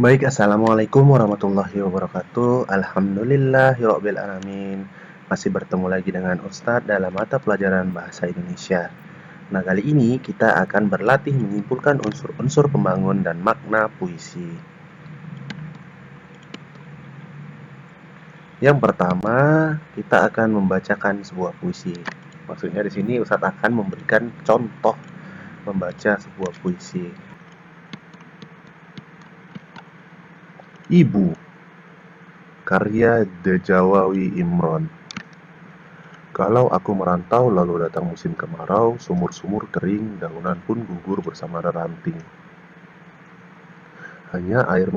Baik, Assalamualaikum warahmatullahi wabarakatuh. Alhamdulillahirabbil alamin. Masih bertemu lagi dengan Ustadz dalam mata pelajaran Bahasa Indonesia. Nah, kali ini kita akan berlatih menyimpulkan unsur-unsur pembangun dan makna puisi. Yang pertama, kita akan membacakan sebuah puisi. Maksudnya di sini Ustadz akan memberikan contoh membaca sebuah puisi. Ibu, karya Dejawawi Imron. Kalau aku merantau lalu datang musim kemarau, sumur-sumur kering, daunan pun gugur bersama ranting. Hanya air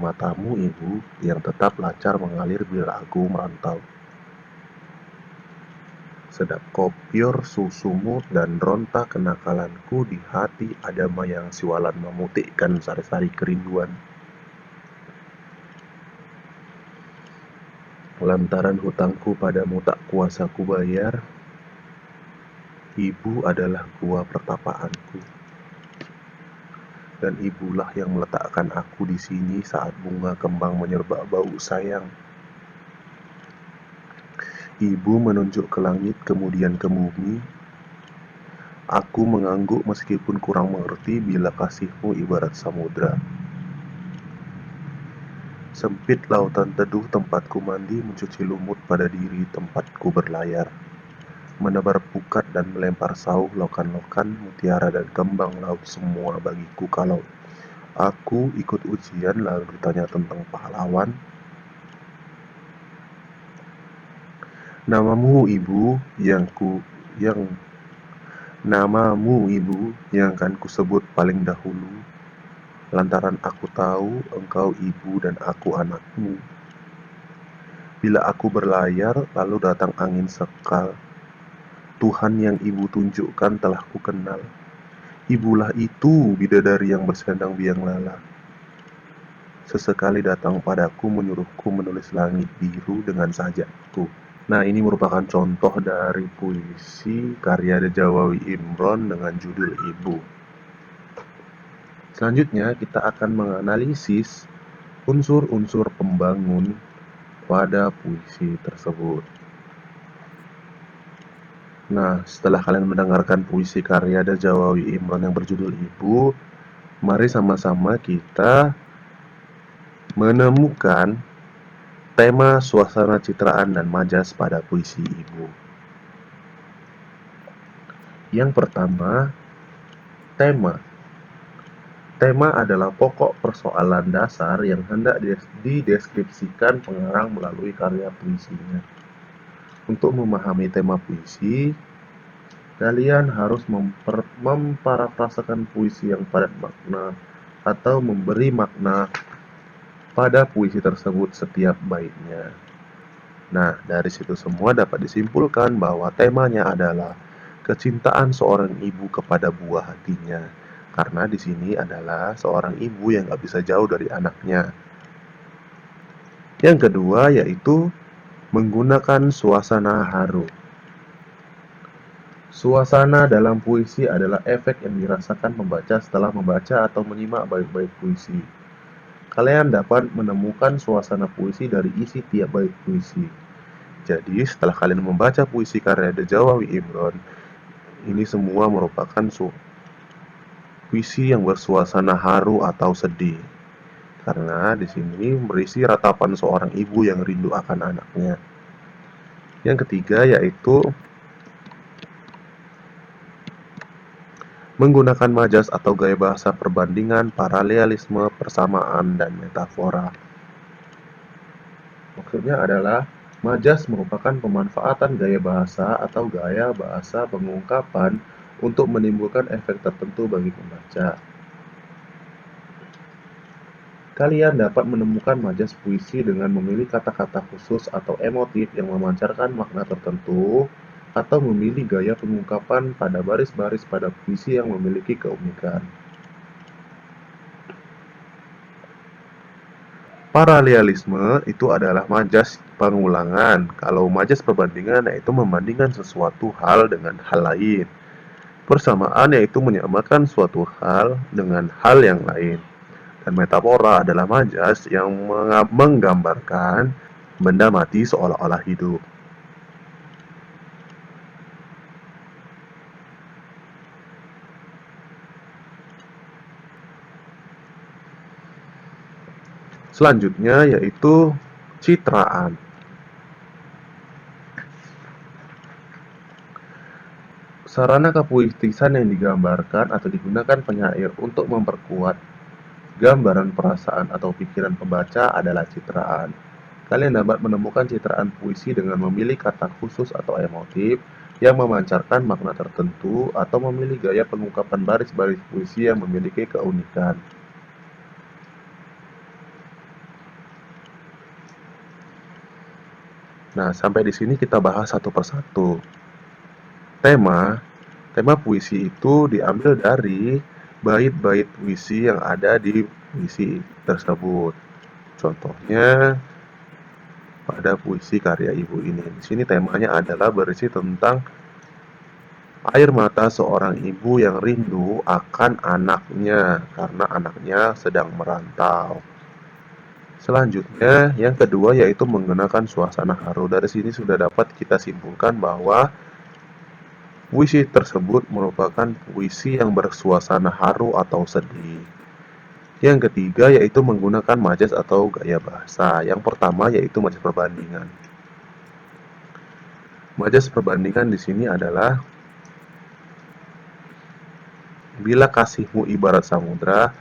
matamu ibu, yang tetap lancar mengalir bila aku merantau. Sedap kopior susumu dan ronta kenakalanku di hati adama yang siwalan memutikkan sari-sari kerinduan. Lantaran hutangku padamu tak kuasa kubayar, ibu adalah gua pertapaanku. Dan ibulah yang meletakkan aku di sini saat bunga kembang menyerbak bau sayang. Ibu menunjuk ke langit kemudian ke bumi. Aku mengangguk meskipun kurang mengerti bila kasihmu ibarat samudra. Sempit lautan teduh tempatku mandi mencuci lumut pada diri tempatku berlayar. Menebar pukat dan melempar sauh lokan-lokan, mutiara dan kembang laut semua bagiku kalau aku ikut ujian lalu ditanya tentang pahlawan. Namamu ibu yang namamu ibu yang akan kusebut paling dahulu, lantaran aku tahu engkau ibu dan aku anakmu. Bila aku berlayar lalu datang angin sekal, Tuhan yang ibu tunjukkan telah kukenal. Ibulah itu bidadari yang bersandang biang lala. Sesekali datang padaku menyuruhku menulis langit biru dengan sajakku. Nah, ini merupakan contoh dari puisi karya Dejawawi Imron dengan judul Ibu. Selanjutnya, kita akan menganalisis unsur-unsur pembangun pada puisi tersebut. Nah, setelah kalian mendengarkan puisi karya Dejawawi Imron yang berjudul Ibu, mari sama-sama kita menemukan tema, suasana, citraan, dan majas pada puisi Ibu. Yang pertama, tema. Tema adalah pokok persoalan dasar yang hendak dideskripsikan pengarang melalui karya puisinya. Untuk memahami tema puisi, kalian harus memparafrasakan puisi yang padat makna atau memberi makna pada puisi tersebut setiap baitnya. Nah, dari situ semua dapat disimpulkan bahwa temanya adalah kecintaan seorang ibu kepada buah hatinya. Karena di sini adalah seorang ibu yang gak bisa jauh dari anaknya. Yang kedua yaitu menggunakan suasana haru. Suasana dalam puisi adalah efek yang dirasakan pembaca setelah membaca atau menyimak bait-bait puisi. Kalian dapat menemukan suasana puisi dari isi tiap bait puisi. Jadi, setelah kalian membaca puisi karya Dejawawi Imron, ini semua merupakan puisi yang bersuasana haru atau sedih. Karena di sini berisi ratapan seorang ibu yang rindu akan anaknya. Yang ketiga yaitu menggunakan majas atau gaya bahasa perbandingan, paralelisme, persamaan, dan metafora. Maksudnya adalah majas merupakan pemanfaatan gaya bahasa atau gaya bahasa pengungkapan untuk menimbulkan efek tertentu bagi pembaca. Kalian dapat menemukan majas puisi dengan memilih kata-kata khusus atau emotif yang memancarkan makna tertentu, atau memilih gaya pengungkapan pada baris-baris pada puisi yang memiliki keunikan. Paralelisme itu adalah majas pengulangan. Kalau majas perbandingan yaitu membandingkan sesuatu hal dengan hal lain. Persamaan yaitu menyamakan suatu hal dengan hal yang lain. Dan metafora adalah majas yang menggambarkan benda mati seolah-olah hidup. Selanjutnya yaitu citraan. Sarana kepuistisan yang digambarkan atau digunakan penyair untuk memperkuat gambaran perasaan atau pikiran pembaca adalah citraan. Kalian dapat menemukan citraan puisi dengan memilih kata khusus atau emotif yang memancarkan makna tertentu atau memilih gaya pengungkapan baris-baris puisi yang memiliki keunikan. Nah, sampai di sini kita bahas satu persatu. Tema puisi itu diambil dari bait-bait puisi yang ada di puisi tersebut. Contohnya pada puisi karya ibu ini. Di sini temanya adalah berisi tentang air mata seorang ibu yang rindu akan anaknya karena anaknya sedang merantau. Selanjutnya, yang kedua yaitu menggunakan suasana haru. Dari sini sudah dapat kita simpulkan bahwa puisi tersebut merupakan puisi yang bersuasana haru atau sedih. Yang ketiga yaitu menggunakan majas atau gaya bahasa. Yang pertama yaitu majas perbandingan. Majas perbandingan di sini adalah bila kasihmu ibarat samudra,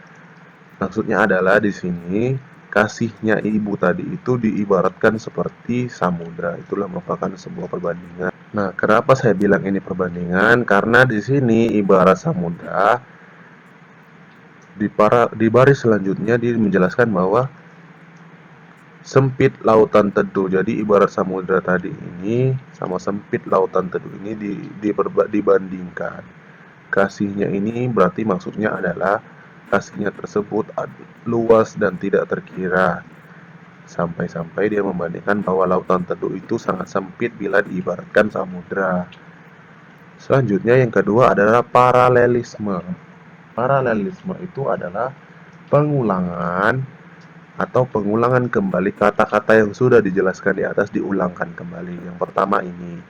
maksudnya adalah di sini kasihnya ibu tadi itu diibaratkan seperti samudra. Itulah merupakan sebuah perbandingan. Nah, kenapa saya bilang ini perbandingan? Karena di sini ibarat samudra, di baris selanjutnya dia menjelaskan bahwa sempit lautan teduh. Jadi ibarat samudra tadi ini sama sempit lautan teduh ini dibandingkan. Kasihnya ini berarti maksudnya adalah kasihnya tersebut luas dan tidak terkira. Sampai-sampai dia membandingkan bahwa lautan teduh itu sangat sempit bila diibaratkan samudra. Selanjutnya yang kedua adalah paralelisme. Paralelisme itu adalah pengulangan atau pengulangan kembali kata-kata yang sudah dijelaskan di atas diulangkan kembali. Yang pertama ini,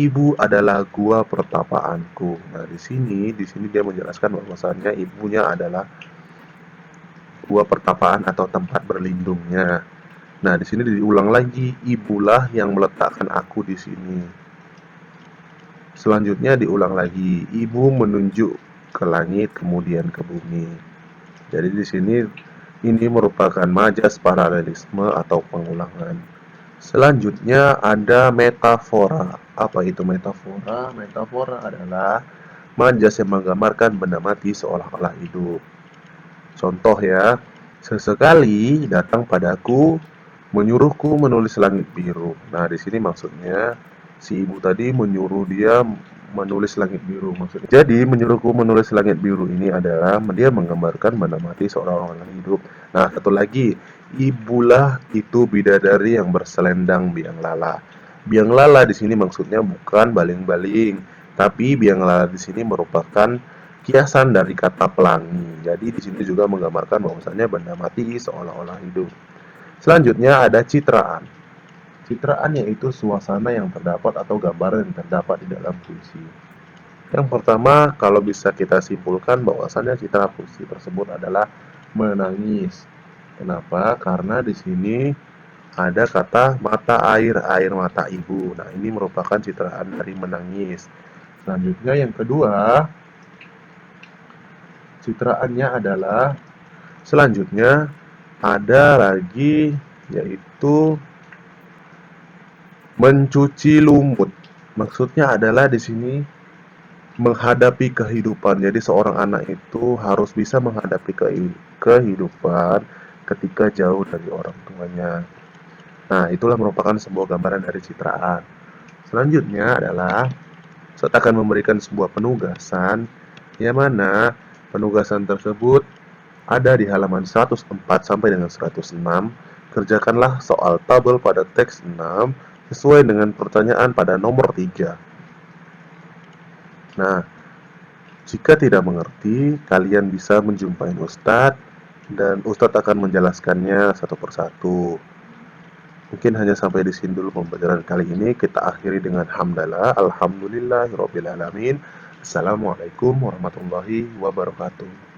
ibu adalah gua pertapaanku. Nah, di sini dia menjelaskan bahwasannya ibunya adalah gua pertapaan atau tempat berlindungnya. Nah, di sini diulang lagi, ibulah yang meletakkan aku di sini. Selanjutnya diulang lagi, ibu menunjuk ke langit kemudian ke bumi. Jadi di sini ini merupakan majas paralelisme atau pengulangan. Selanjutnya ada metafora. Apa itu metafora? Metafora adalah majas yang menggambarkan benda mati seolah-olah hidup. Contoh ya, sesekali datang padaku menyuruhku menulis langit biru. Nah, di sini maksudnya si ibu tadi menyuruh dia menulis langit biru maksudnya. Jadi menyuruhku menulis langit biru ini adalah dia menggambarkan benda mati seolah-olah hidup. Nah, satu lagi, ibulah itu bidadari yang berselendang biang lala. Biang lala di sini maksudnya bukan baling-baling, tapi biang lala di sini merupakan kiasan dari kata pelangi. Jadi di sini juga menggambarkan bahwasannya benda mati seolah-olah hidup. Selanjutnya ada citraan. Citraan yaitu suasana yang terdapat atau gambaran yang terdapat di dalam puisi. Yang pertama, kalau bisa kita simpulkan bahwasannya citra puisi tersebut adalah menangis. Kenapa? Karena di sini ada kata mata air, air mata ibu. Nah, ini merupakan citraan dari menangis. Selanjutnya yang kedua, citraannya adalah selanjutnya ada lagi yaitu mencuci lumut. Maksudnya adalah di sini menghadapi kehidupan. Jadi seorang anak itu harus bisa menghadapi kehidupan ketika jauh dari orang tuanya. Nah, itulah merupakan sebuah gambaran dari citraan. Selanjutnya adalah saat akan memberikan sebuah penugasan, yang mana penugasan tersebut ada di halaman 104 sampai dengan 106. Kerjakanlah soal tabel pada teks 6 sesuai dengan pertanyaan pada nomor 3. Nah, jika tidak mengerti, kalian bisa menjumpai Ustadz dan Ustadz akan menjelaskannya satu persatu. Mungkin hanya sampai di sini dulu pembelajaran kali ini. Kita akhiri dengan hamdalah, alhamdulillahirobbilalamin. Assalamualaikum warahmatullahi wabarakatuh.